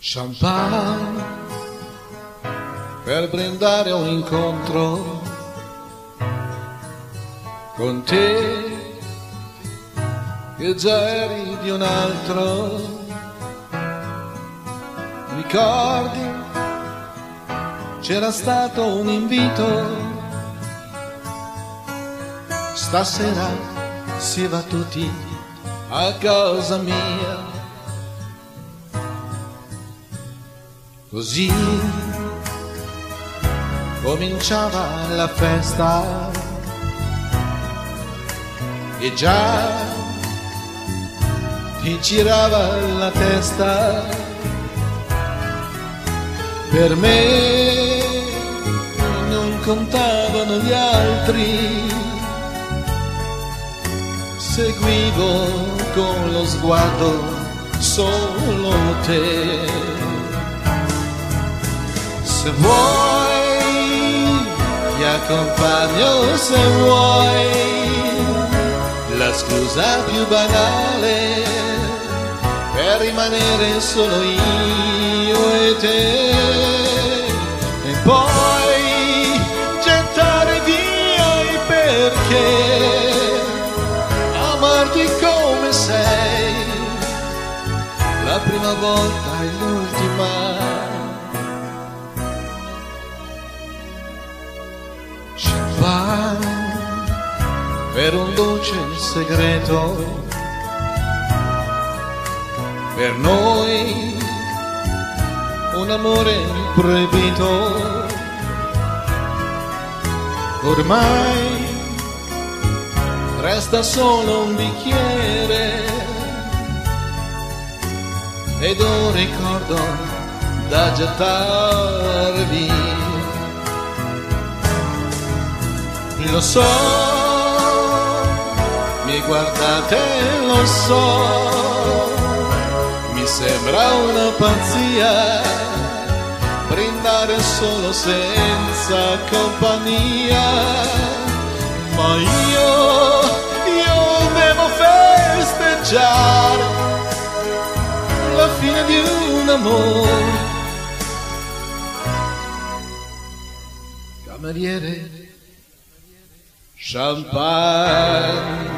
Champagne per brindare un incontro con te che già eri di un altro. Ricordi, c'era stato un invito, stasera si va tutti a casa mia. Così cominciava la festa e già ti girava la testa. Per me non contavano gli altri, seguivo con lo sguardo solo te. Se vuoi ti accompagno, se vuoi, la scusa più banale per rimanere solo io e te, e poi gettare via i perché, amarti come sei, la prima volta e l'ultima. Per un dolce segreto, per noi un amore proibito. Ormai resta solo un bicchiere ed un ricordo da gettare via. Lo so, mi guardate, lo so, mi sembra una pazzia brindare solo senza compagnia, ma io devo festeggiare la fine di un amore. Cameriere, champagne,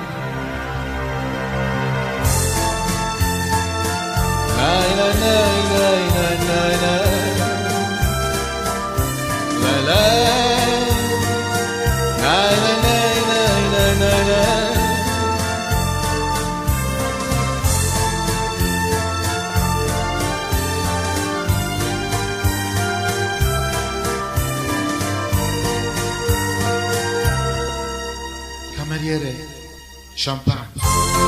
nai nai nai nai nai nai nai nai nai nai nai nai nai. Cameriere, champagne.